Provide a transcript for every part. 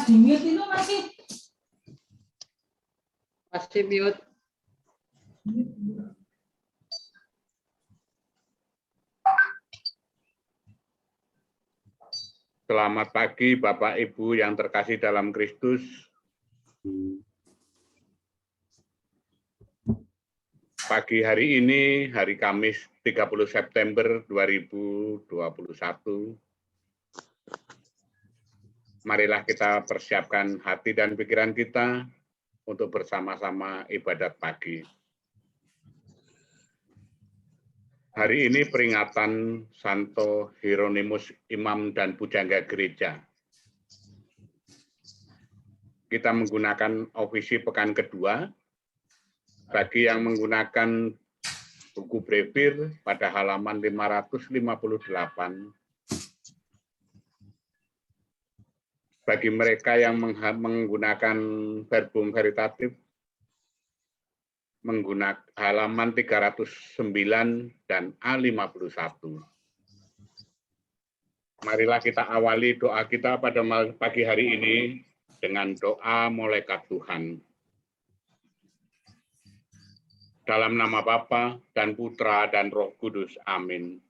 Mas di mute itu masih mute. Selamat pagi Bapak Ibu yang terkasih dalam Kristus. Pagi hari ini, hari Kamis 30 September 2021. Marilah kita persiapkan hati dan pikiran kita untuk bersama-sama ibadat pagi. Hari ini peringatan Santo Hieronymus, Imam dan Pujangga Gereja. Kita menggunakan ofisi pekan kedua. Bagi yang menggunakan buku Brevir pada halaman 558. Bagi mereka yang menggunakan verbum veritatif, menggunakan halaman 309 dan A51. Marilah kita awali doa kita pada pagi hari ini dengan doa malaikat Tuhan. Dalam nama Bapa dan Putra dan Roh Kudus. Amin.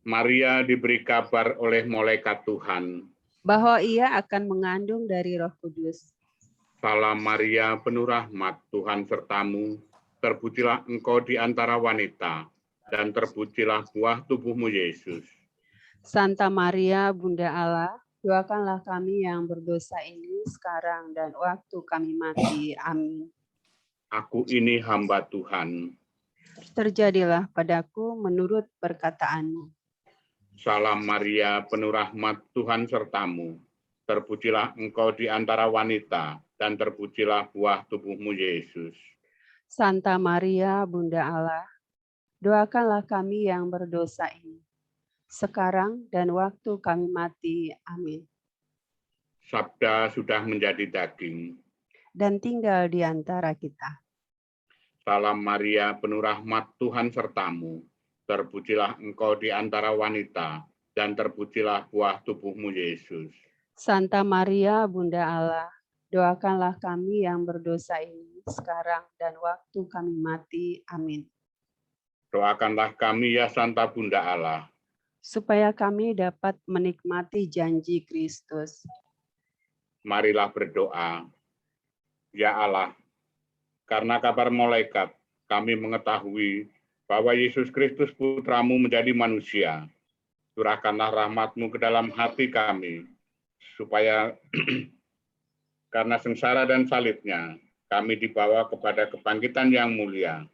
Maria diberi kabar oleh malaikat Tuhan bahwa ia akan mengandung dari Roh Kudus. Salam Maria, penuh rahmat, Tuhan sertamu, terpujilah engkau di antara wanita, dan terpujilah buah tubuhmu Yesus. Santa Maria, Bunda Allah, doakanlah kami yang berdosa ini sekarang dan waktu kami mati. Amin. Aku ini hamba Tuhan. Terjadilah padaku menurut perkataanmu. Salam Maria, penuh rahmat, Tuhan sertamu, terpujilah engkau di antara wanita, dan terpujilah buah tubuhmu Yesus. Santa Maria, Bunda Allah, doakanlah kami yang berdosa ini, sekarang dan waktu kami mati. Amin. Sabda sudah menjadi daging dan tinggal di antara kita. Salam Maria, penuh rahmat, Tuhan sertamu, terpujilah engkau di antara wanita, dan terpujilah buah tubuhmu Yesus. Santa Maria, Bunda Allah, doakanlah kami yang berdosa ini sekarang dan waktu kami mati. Amin. Doakanlah kami ya Santa Bunda Allah, supaya kami dapat menikmati janji Kristus. Marilah berdoa. Ya Allah, karena kabar malaikat, kami mengetahui bahwa Yesus Kristus Putramu menjadi manusia. Curahkanlah rahmat-Mu ke dalam hati kami, supaya karena sengsara dan salibnya, kami dibawa kepada kebangkitan yang mulia,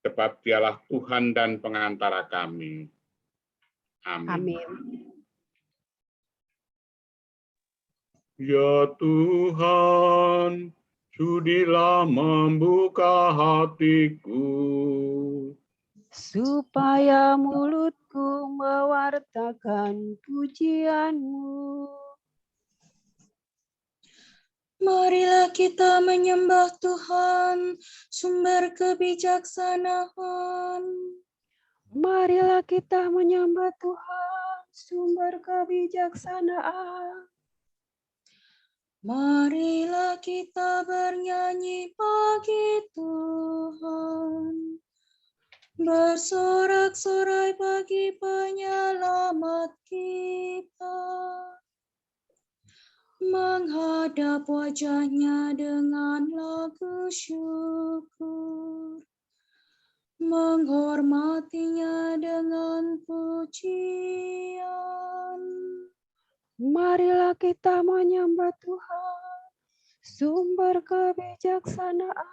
sebab Dialah Tuhan dan pengantara kami. Amin. Amin. Ya Tuhan, sudilah membuka hatiku, supaya mulutku mewartakan pujian-Mu. Marilah kita menyembah Tuhan, sumber kebijaksanaan. Marilah kita menyembah Tuhan, sumber kebijaksanaan. Marilah kita bernyanyi bagi Tuhan, bersorak-sorai bagi penyelamat kita. Menghadap wajahnya dengan lagu syukur, menghormatinya dengan pujian. Marilah kita menyembah Tuhan, sumber kebijaksanaan.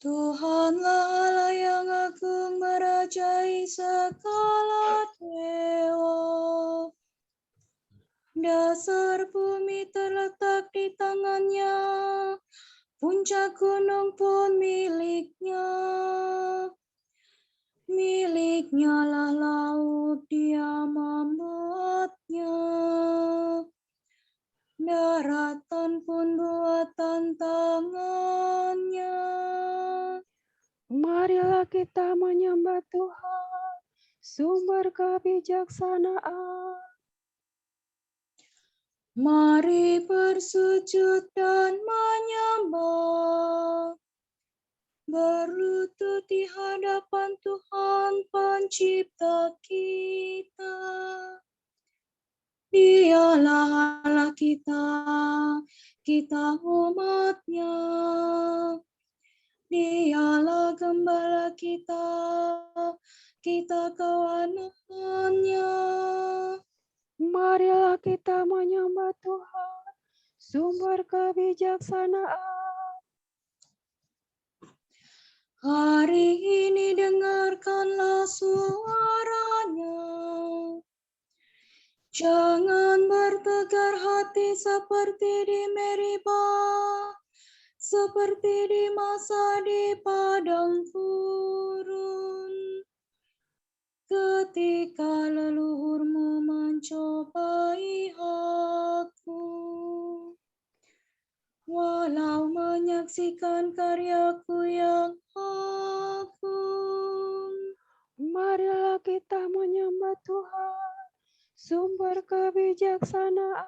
Tuhanlah Allah yang agung, merajai segala dewa. Dasar bumi terletak di tangannya, puncak gunung pun miliknya. Miliknya lah laut, Dia membuatnya. Daratan pun buatan tangannya. Marilah kita menyembah Tuhan, sumber kebijaksanaan. Mari bersujud dan menyembah, berlutut di hadapan Tuhan Pencipta kita. Dialah Allah kita, kita umat-Nya. Dialah Gembala kita, kita kawan-kawannya. Marilah kita menyembah Tuhan, sumber kebijaksanaan. Hari ini dengarkanlah suaranya. Jangan bertegar hati seperti di Meribah, seperti di masa di padang gurun. Ketika leluhurmu mencobai aku, walau menyaksikan karyaku yang agung. Marilah kita menyembah Tuhan, sumber kebijaksanaan.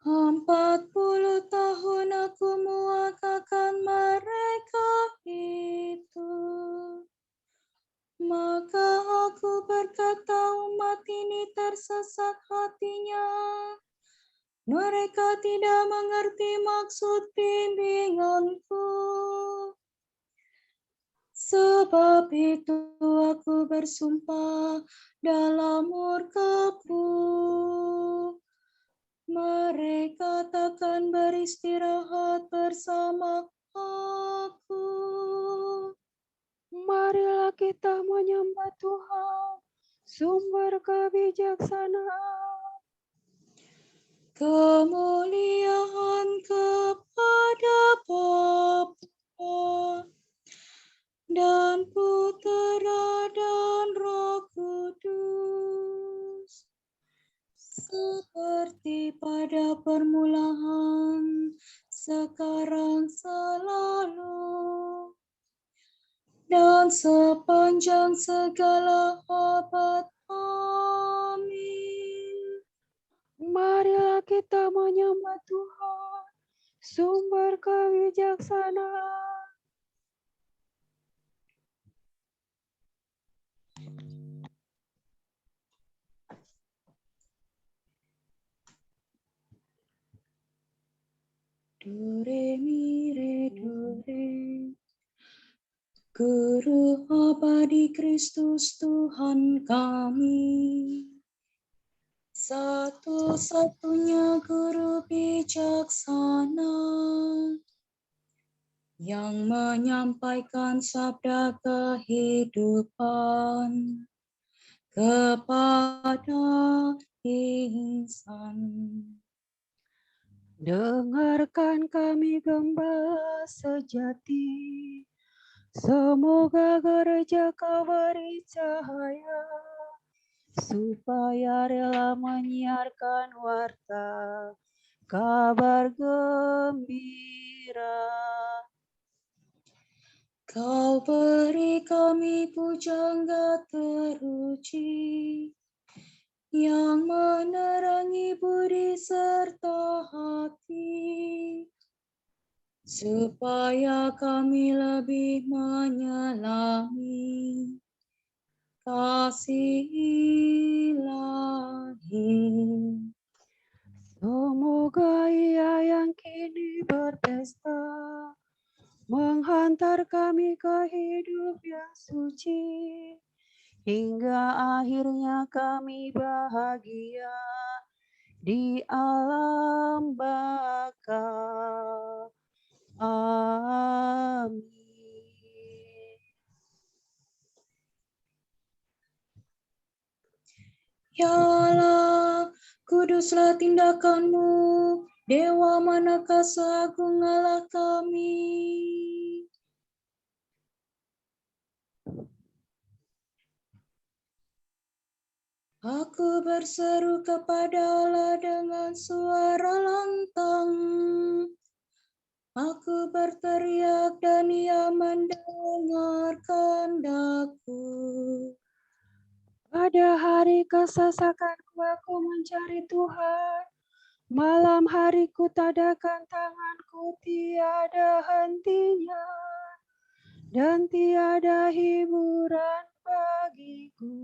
40 tahun aku mewakilkan mereka itu. Maka aku berkata, umat ini tersesat hatinya. Mereka tidak mengerti maksud bimbinganku. Sebab itu aku bersumpah dalam murkaku, mereka takkan beristirahat bersama aku. Marilah kita menyembah Tuhan, sumber kebijaksanaan. Kemuliaan kepada Bapa dan Putera dan Roh Kudus, seperti pada permulaan, sekarang, selalu, dan sepanjang segala abad. Amin. Marilah kita menyembah Tuhan, sumber kebijaksanaan. Do, re, mi, re, do, re. Guru abadi Kristus Tuhan kami, satu-satunya guru bijaksana yang menyampaikan sabda kehidupan kepada insan. Dengarkan kami Gembala sejati, semoga gereja Kau beri cahaya, supaya rela menyiarkan warta kabar gembira. Kau beri kami pujangga teruji, yang menerangi budi serta hati, supaya kami lebih menyelami kasih ilahi. Semoga Ia yang kini berpesta menghantar kami ke hidup yang suci, hingga akhirnya kami bahagia di alam baka. Amin. Ya Allah, kuduslah tindakanmu, Dewa manakah seagung Allah kami. Aku berseru kepada Allah dengan suara lantang. Aku berteriak dan Ia mendengarkan daku. Pada hari demi kesesakanku aku mencari Tuhan. Malam hari ku tadakan tanganku, tiada hentinya dan tiada hiburan bagiku.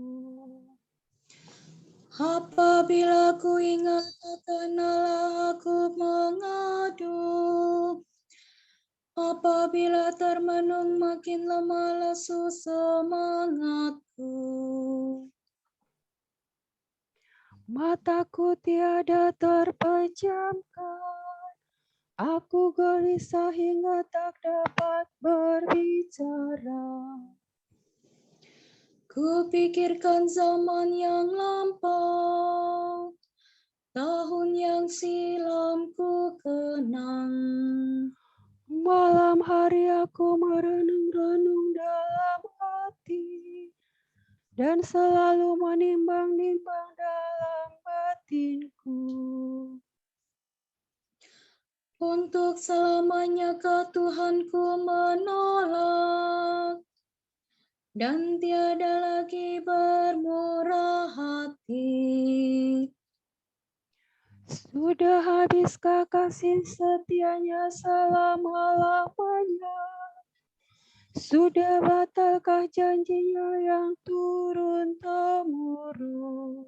Apabila ku ingat akan Allah aku mengadu. Apabila termenung makin lemah lesu semangatku. Mataku tiada terpejamkan, aku gelisah hingga tak dapat berbicara. Kupikirkan zaman yang lampau, tahun yang silam ku kenang. Malam hari aku merenung-renung dalam hati dan selalu menimbang-nimbang dalam batinku. Untuk selamanyakah Tuhanku menolak dan tiada lagi bermurah hati. Sudah habiskah kasih setianya selama-lamanya? Sudah batalkah janjinya yang turun-temurun?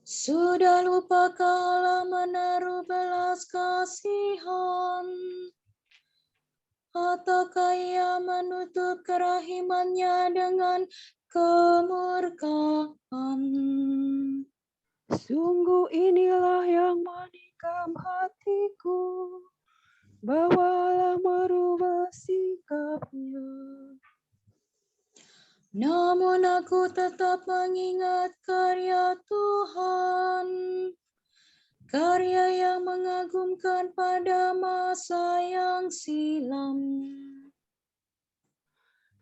Sudah lupakah Allah menaruh belas kasihan? Ataukah ia menutup kerahimannya dengan kemurkaan? Sungguh inilah yang menikam hatiku, bahwa Allah merubah sikapnya. Namun aku tetap mengingat karya Tuhan, karya yang mengagumkan pada masa yang silam.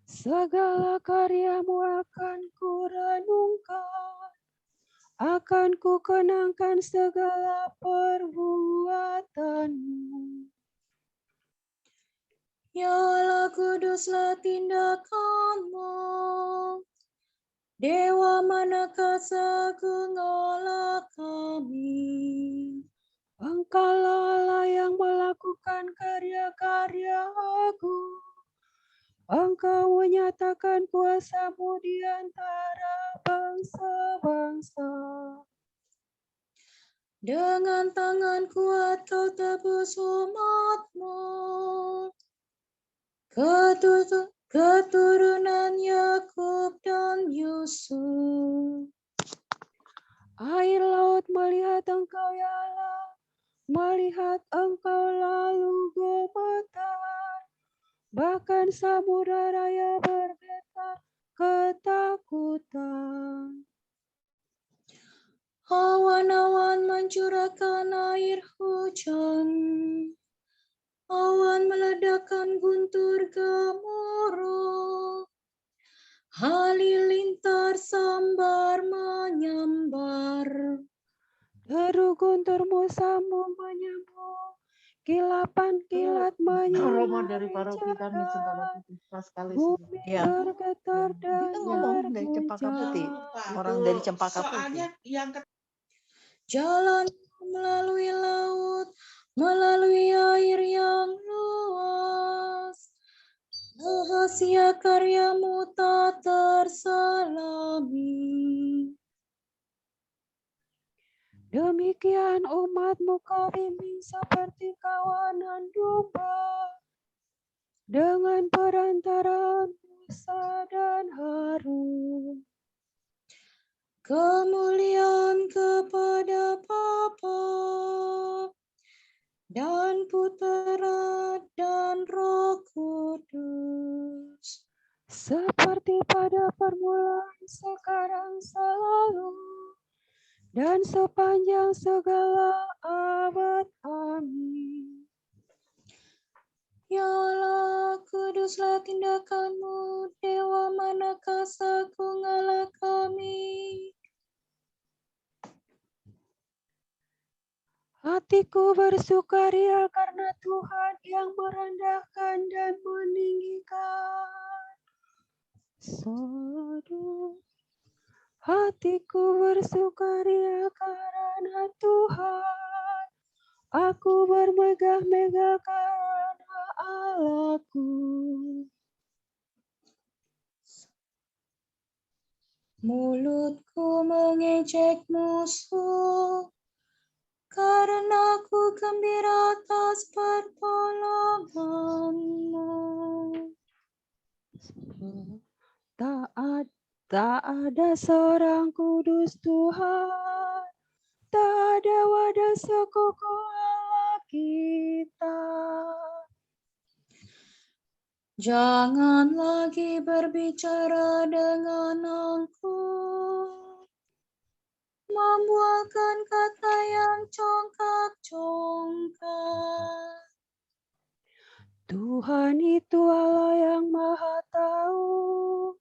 Segala karyamu akan ku renungkan, akan ku kenangkan segala perbuatanmu. Ya Allah, kuduslah tindakanmu. Dewa manakah seagung Allah kami. Engkaulah Allah yang melakukan karya-karya agung. Engkau menyatakan kuasa-Mu di antara bangsa-bangsa. Dengan tangan kuat kau tebus umat-Mu. Keturunan Yakub dan Yusuf. Air laut melihat Engkau ya Allah, melihat Engkau lalu gemetar. Bahkan samudra raya bergetar ketakutan. Awan-awan mencurahkan air hujan. Awan meledakkan guntur gemuruh. Halilintar sambar menyambar. Deru guntur Musamu menyambung, kilapan kilat Romo dari menyinari paroki kami Cempaka jagat. Putih pas kali Bumi sih. bergetar Kita ngomong dari Cempaka Putih, berguncang. orang dari Cempaka Putih. Jalan melalui laut, melalui air yang luas. Rahasia karyamu tak terselami. Demikian umat-Mu Kau bimbing seperti kawanan domba, dengan perantaraan Musa dan Harun. Kemuliaan kepada Bapa dan Putera dan Roh Kudus. Seperti pada permulaan, sekarang, selalu, dan sepanjang segala abad. Amin. Ya Allah, kuduslah tindakanmu, Dewa manakah seagung Allah kami. Hatiku bersukaria karena Tuhan yang merendahkan dan meninggikan. Sadu. Hatiku bersukaria karena Tuhan. Aku bermegah-megah karena Allahku. Mulutku mengejek musuh, karena aku gembira atas pertolonganmu. Tak ada seorang kudus Tuhan, tak ada wadah sekuku Allah kita. Jangan lagi berbicara dengan aku, membuahkan kata yang congkak-congkak. Tuhan itu Allah yang Maha Tahu.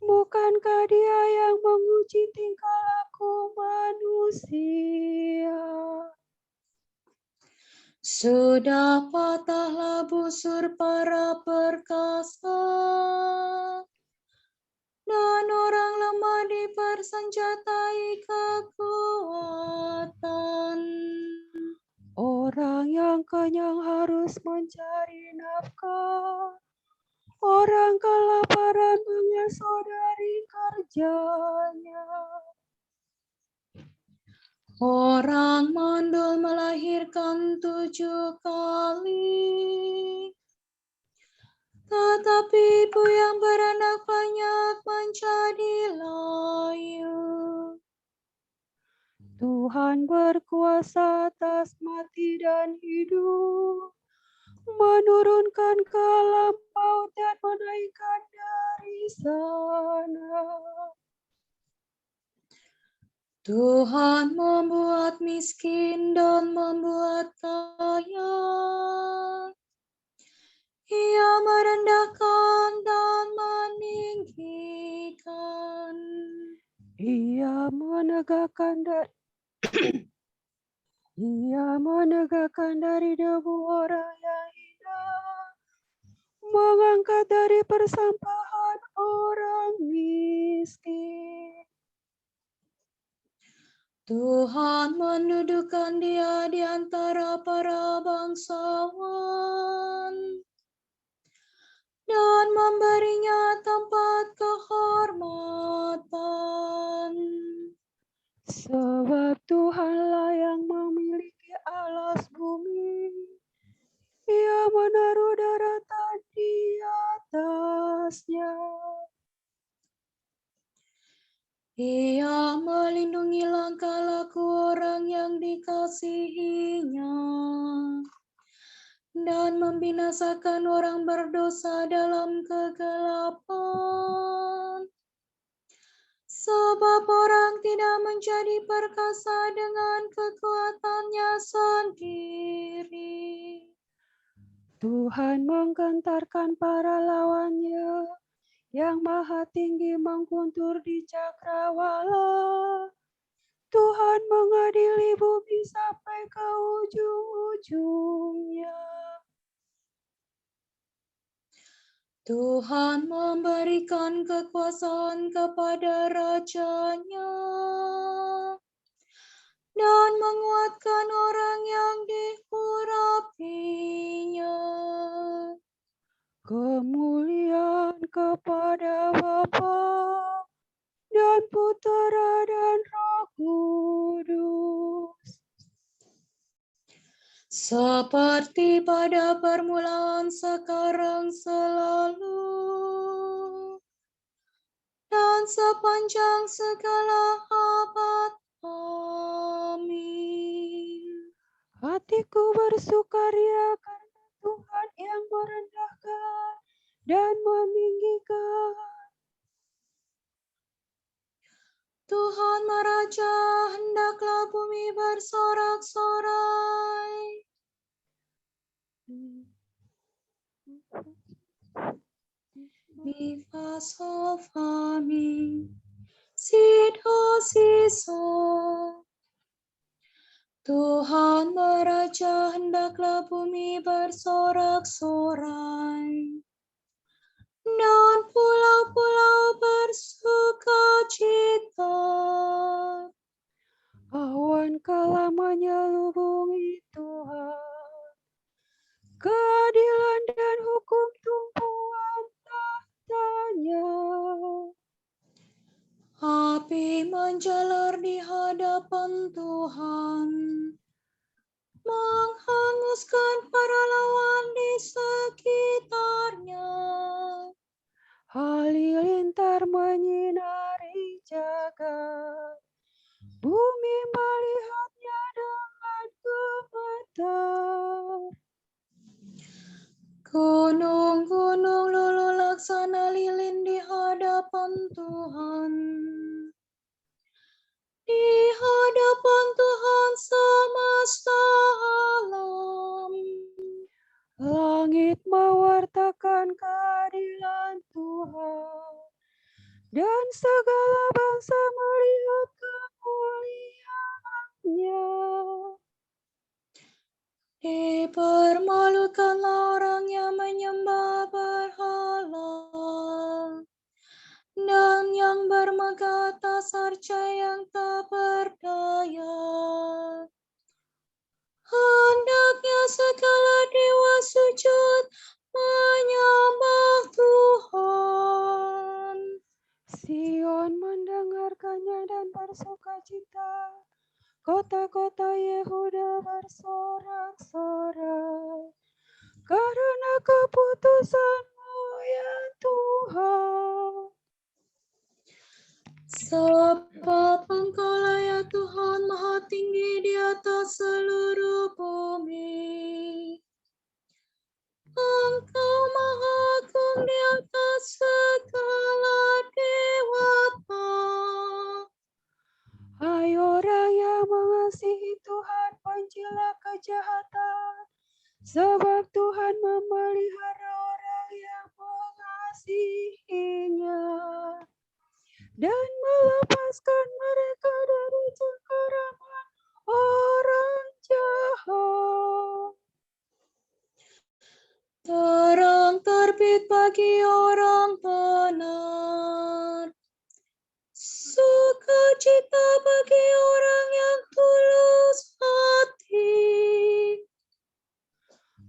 Bukankah Dia yang menguji tingkah laku manusia? Sudah patahlah busur para perkasa, dan orang lemah dipersenjatai kekuatan. Orang yang kenyang harus mencari nafkah. Orang kelaparan mengesodari kerjanya. Orang mandul melahirkan 7 kali, tetapi ibu yang beranak banyak menjadi layu. Tuhan berkuasa atas mati dan hidup, menurunkan ke alam maut dan menaikkan dari sana. Tuhan membuat miskin dan membuat kaya. Ia merendahkan dan meninggikan. Ia menegakkan dari debu orang yang hina, mengangkat dari persampahan orang miskin. Tuhan mendudukkan Dia di antara para bangsawan dan memberinya tempat kehormatan. Sebab Tuhanlah yang memiliki alas bumi. Ia menaruh daratan di atasnya. Ia melindungi langkah laku orang yang dikasihinya dan membinasakan orang berdosa dalam kegelapan. Sebab orang tidak menjadi perkasa dengan kekuatannya sendiri. Tuhan menggentarkan para lawannya, yang maha tinggi mengguntur di cakrawala. Tuhan mengadili bumi sampai ke ujung-ujungnya. Tuhan memberikan kekuasaan kepada rajanya dan menguatkan orang yang diurapinya. Kemuliaan kepada Bapa dan Putera dan Roh Kudus. Seperti pada permulaan, sekarang, selalu, dan sepanjang segala abad. Amin. Hatiku bersukaria karena Tuhan yang merendahkan dan meninggikan. Tuhan Meraja, hendaklah bumi bersorak-sorai. Mi fa sol fa mi, si do si sol. Tuhan Meraja, hendaklah bumi bersorak-sorai dan pulau-pulau bersukacita. kita. Awan kala menyelubungi Tuhan, keadilan dan hukum tumpuan tahtanya. Api menjalar di hadapan Tuhan, menghanguskan para lawan di sekitarnya. Halilintar menyinari jagat, bumi melihatnya dengan gemetar. Gunung-gunung luluh laksana lilin di hadapan Tuhan. Di hadapan Tuhan semesta alam. Langit mewartakan keadilan Tuhan, dan segala bangsa melihat kemuliaannya. Dipermalukanlah orang yang menyembah berhala, dan yang bermegah atas arca yang tak berdaya. Hendaknya segala dewa sujud menyembah Tuhan. Sion mendengarkannya dan bersukacita. Kota-kota Yehuda bersorak-sorak karena keputusan-Mu ya Tuhan. Sebab Engkaulah ya Tuhan maha tinggi di atas seluruh bumi. Engkau maha agung di atas segala dewata. Hai orang yang mengasihi Tuhan, bencilah kejahatan, sebab Tuhan memelihara orang yang mengasihinya dan melepaskan mereka dari cengkeraman orang jahat. Terang terbit bagi orang benar. Sukacita bagi orang yang tulus hati.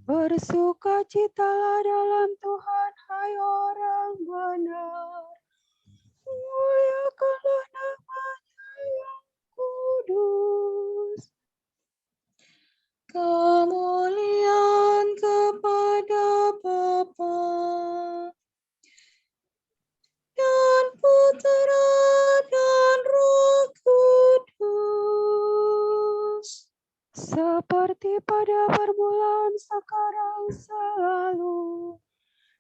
Bersukacitalah dalam Tuhan, hai orang benar. Muliakanlah nama-Nya yang kudus. Kemuliaan kepada Bapa dan Putera dan Roh Kudus. Seperti pada permulaan, sekarang, selalu,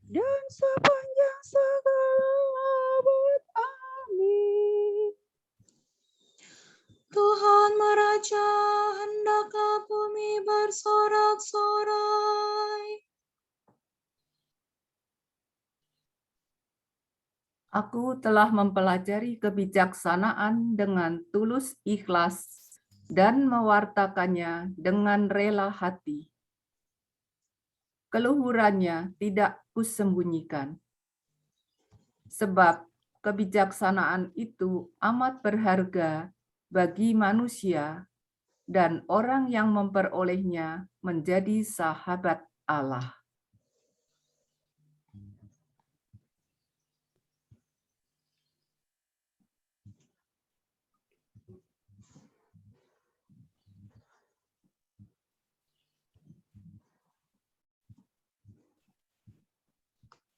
dan sepanjang segala abad. Amin. Tuhan meraja, hendaklah bumi bersorak-sorai. Aku telah mempelajari kebijaksanaan dengan tulus ikhlas dan mewartakannya dengan rela hati. Keluhurannya tidak kusembunyikan, sebab kebijaksanaan itu amat berharga bagi manusia dan orang yang memperolehnya menjadi sahabat Allah.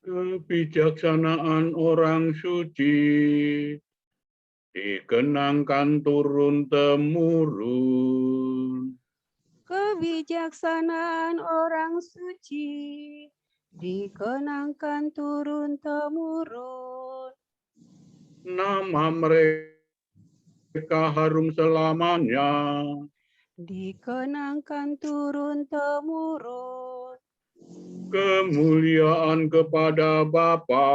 Kebijaksanaan orang suci dikenangkan turun-temurun. Kebijaksanaan orang suci dikenangkan turun-temurun. Nama mereka harum selamanya. Dikenangkan turun-temurun. Kemuliaan kepada Bapa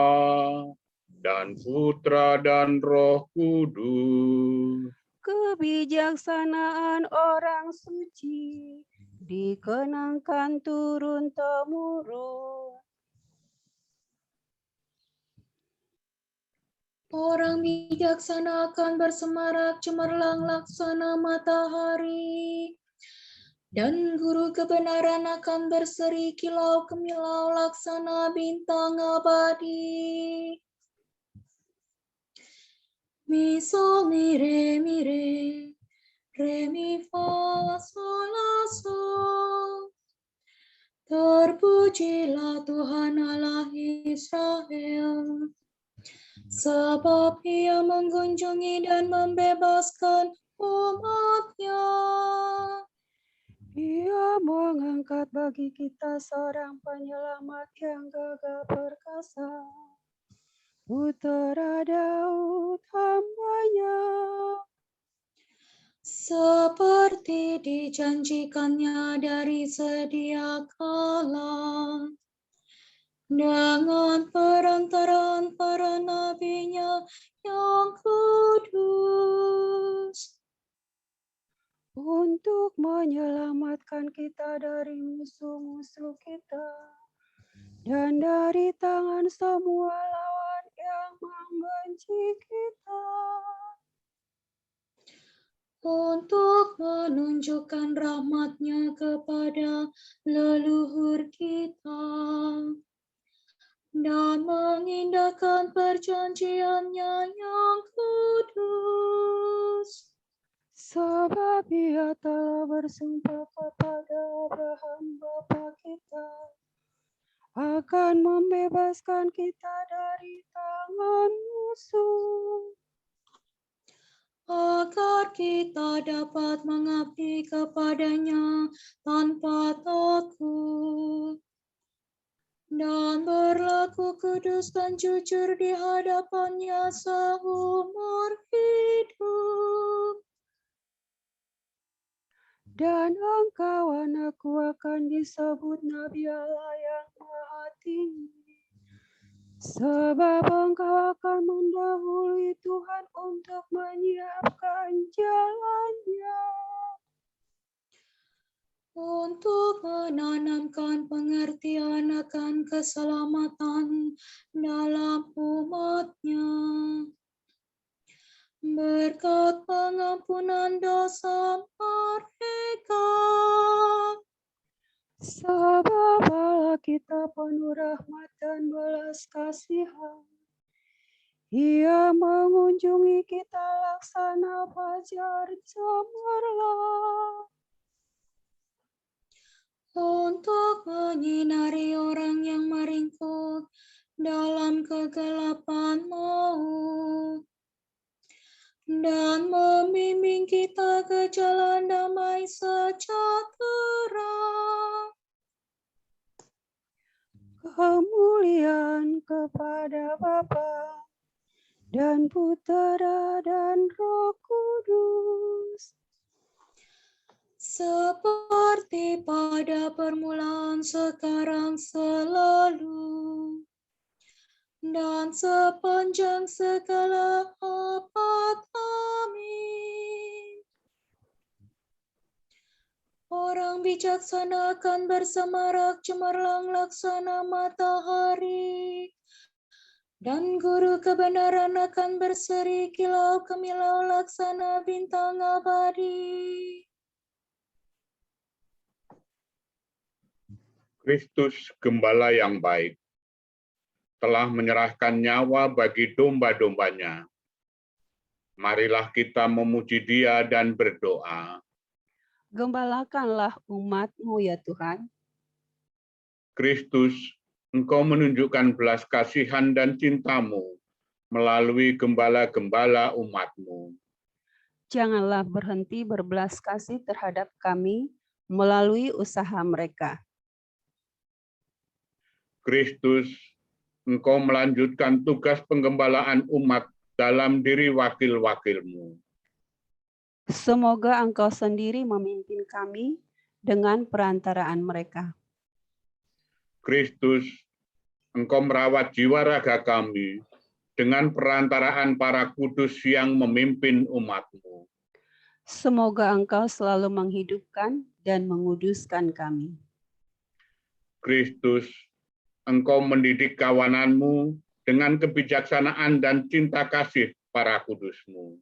dan Putra dan Roh Kudus. Kebijaksanaan orang suci dikenangkan turun-temurun. Orang bijaksana akan bersemarak cemerlang laksana matahari. Dan guru kebenaran akan berseri kilau kemilau laksana bintang abadi. Mi sol mi re mi fa sol la sol. Terpujilah Tuhan Allah Israel, sebab Ia mengunjungi dan membebaskan umat-Nya. Ia mengangkat bagi kita seorang penyelamat yang gagah perkasa, Putera Daud hamba-Nya. Seperti dijanjikannya dari sedia kala, dengan perantaraan para nabi-Nya yang kudus, untuk menyelamatkan kita dari musuh-musuh kita dan dari tangan semua lawan yang membenci kita, untuk menunjukkan rahmat-Nya kepada leluhur kita dan mengindahkan perjanjian-Nya yang kudus. sebab Ia telah bersumpah kepada Abraham bapa kita akan membebaskan kita dari tangan musuh, agar kita dapat mengabdi kepada-Nya tanpa takut dan berlaku kudus dan jujur di hadapan-Nya seumur hidup. dan engkau anakku akan disebut Nabi Allah yang Maha Tinggi, sebab engkau akan mendahului Tuhan untuk menyiapkan jalan-Nya, untuk menanamkan pengertian akan keselamatan dalam umat-Nya, berkat pengampunan dosa mereka. sebab Allah kita penuh rahmat dan belas kasihan. Ia mengunjungi kita laksana fajar cemerlang, untuk menyinari orang yang meringkuk dalam kegelapan maut dan membimbing kita ke jalan damai sejahtera. kemuliaan kepada Bapa dan Putera dan Roh Kudus, Seperti pada permulaan, sekarang, selalu, dan sepanjang segala abad. Amin. Orang bijaksana akan bersemarak cemerlang laksana matahari, dan guru kebenaran akan berseri kilau kemilau laksana bintang abadi. Kristus Gembala yang baik telah menyerahkan nyawa bagi domba-dombanya. Marilah kita memuji Dia dan berdoa. Gembalakanlah umat-Mu ya Tuhan. Kristus, Engkau menunjukkan belas kasihan dan cinta-Mu melalui gembala-gembala umat-Mu. Janganlah berhenti berbelas kasih terhadap kami melalui usaha mereka. Kristus, Engkau melanjutkan tugas penggembalaan umat dalam diri wakil-wakil-Mu. Semoga Engkau sendiri memimpin kami dengan perantaraan mereka. Kristus, Engkau merawat jiwa raga kami dengan perantaraan para kudus yang memimpin umat-Mu. Semoga Engkau selalu menghidupkan dan menguduskan kami. Kristus, Engkau mendidik kawanan-Mu dengan kebijaksanaan dan cinta kasih para kudus-Mu.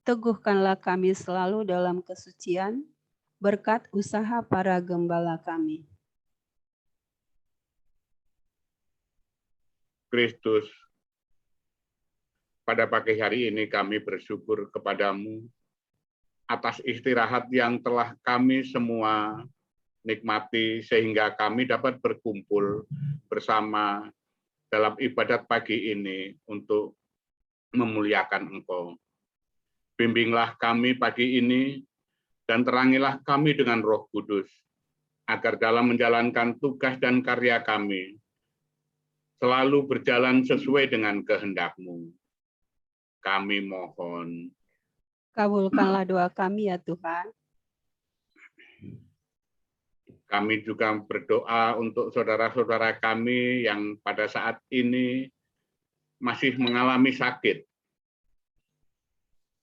Teguhkanlah kami selalu dalam kesucian, berkat usaha para gembala kami. Kristus, pada pagi hari ini kami bersyukur kepadamu atas istirahat yang telah kami semua nikmati sehingga kami dapat berkumpul bersama dalam ibadat pagi ini untuk memuliakan Engkau. Bimbinglah kami pagi ini dan terangilah kami dengan Roh Kudus, agar dalam menjalankan tugas dan karya kami selalu berjalan sesuai dengan kehendak-Mu. Kami mohon. Kabulkanlah doa kami ya Tuhan. Kami juga berdoa untuk saudara-saudara kami yang pada saat ini masih mengalami sakit.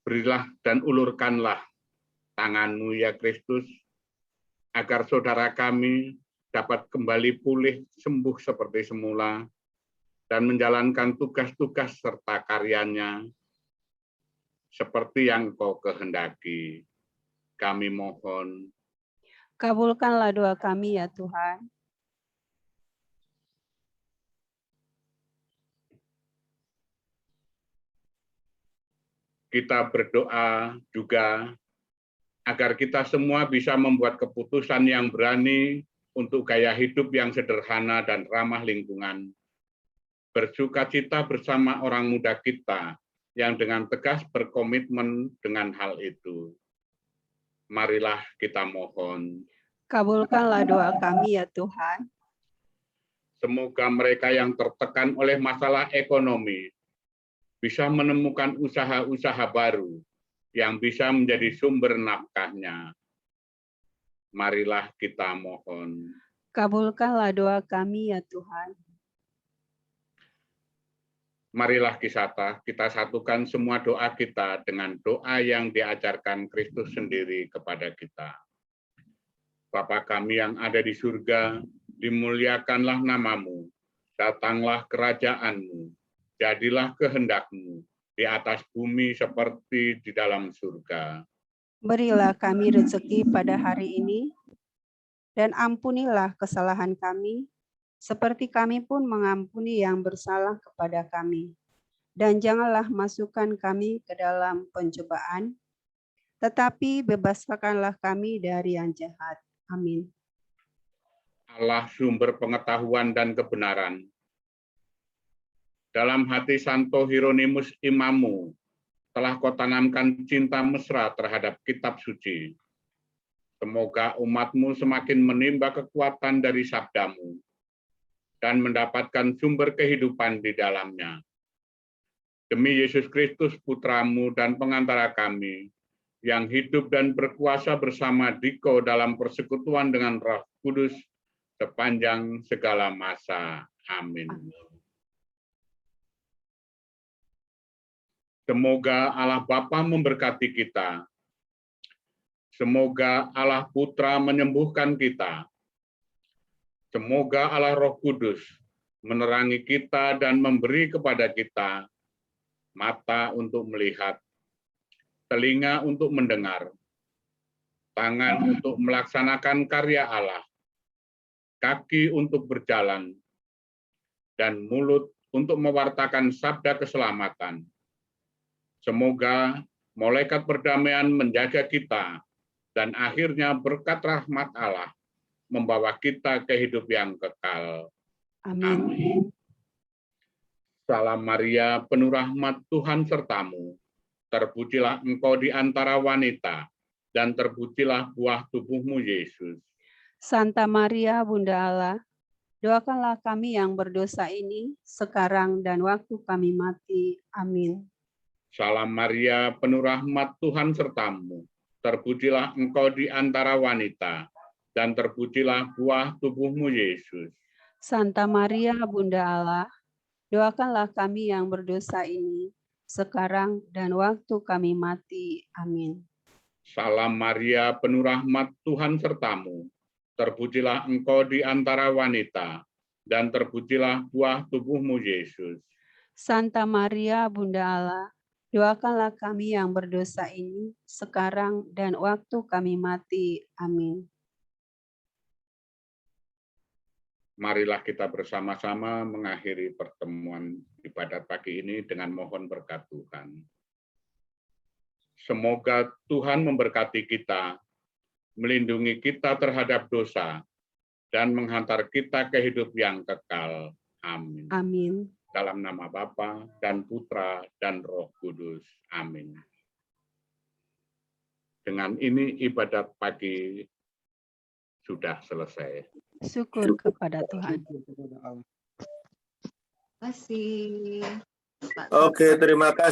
Berilah dan ulurkanlah tangan-Mu ya Kristus, agar saudara kami dapat kembali pulih sembuh seperti semula dan menjalankan tugas-tugas serta karyanya seperti yang Engkau kehendaki. Kami mohon. Kabulkanlah doa kami ya Tuhan. Kita berdoa juga agar kita semua bisa membuat keputusan yang berani untuk gaya hidup yang sederhana dan ramah lingkungan. Bersukacita bersama orang muda kita yang dengan tegas berkomitmen dengan hal itu. Marilah kita mohon. Kabulkanlah doa kami ya Tuhan. Semoga mereka yang tertekan oleh masalah ekonomi bisa menemukan usaha-usaha baru yang bisa menjadi sumber nafkahnya. Marilah kita mohon. Kabulkanlah doa kami ya Tuhan. Marilah kita satukan semua doa kita dengan doa yang diajarkan Kristus sendiri kepada kita. Bapa kami yang ada di surga, dimuliakanlah nama-Mu, datanglah kerajaan-Mu, jadilah kehendak-Mu di atas bumi seperti di dalam surga. Berilah kami rezeki pada hari ini, dan ampunilah kesalahan kami, seperti kami pun mengampuni yang bersalah kepada kami. Dan janganlah masukkan kami ke dalam pencobaan, tetapi bebaskanlah kami dari yang jahat. Amin. Allah sumber pengetahuan dan kebenaran. Dalam hati Santo Hieronymus Imam-Mu telah Kau tanamkan cinta mesra terhadap kitab suci. Semoga umat-Mu semakin menimba kekuatan dari sabda-Mu dan mendapatkan sumber kehidupan di dalamnya. Demi Yesus Kristus Putra-Mu dan pengantara kami, yang hidup dan berkuasa bersama Dikau dalam persekutuan dengan Roh Kudus sepanjang segala masa. Amin. Semoga Allah Bapa memberkati kita. Semoga Allah Putra menyembuhkan kita. Semoga Allah Roh Kudus menerangi kita dan memberi kepada kita mata untuk melihat, telinga untuk mendengar, tangan untuk melaksanakan karya Allah, kaki untuk berjalan, dan mulut untuk mewartakan sabda keselamatan. Semoga malaikat perdamaian menjaga kita, dan akhirnya berkat rahmat Allah membawa kita ke hidup yang kekal. Amin. Salam Maria, penuh rahmat Tuhan sertamu. Terpujilah engkau di antara wanita, dan terpujilah buah tubuhmu, Yesus. Santa Maria, Bunda Allah, doakanlah kami yang berdosa ini, sekarang dan waktu kami mati. Amin. Salam Maria, penuh rahmat Tuhan sertamu. Terpujilah engkau di antara wanita, dan terpujilah buah tubuhmu, Yesus. Santa Maria, Bunda Allah, doakanlah kami yang berdosa ini, sekarang dan waktu kami mati. Amin. Salam Maria, penuh rahmat Tuhan sertamu. Terpujilah engkau di antara wanita, dan terpujilah buah tubuhmu, Yesus. Santa Maria, Bunda Allah, doakanlah kami yang berdosa ini sekarang dan waktu kami mati. Amin. Marilah kita bersama-sama mengakhiri pertemuan ibadat pagi ini dengan mohon berkat Tuhan. Semoga Tuhan memberkati kita, melindungi kita terhadap dosa, dan menghantar kita ke hidup yang kekal. Amin. Amin. Dalam nama Bapa dan Putra dan Roh Kudus. Amin. Dengan ini ibadat pagi sudah selesai. Syukur kepada Tuhan. Terima kasih. Oke, terima kasih.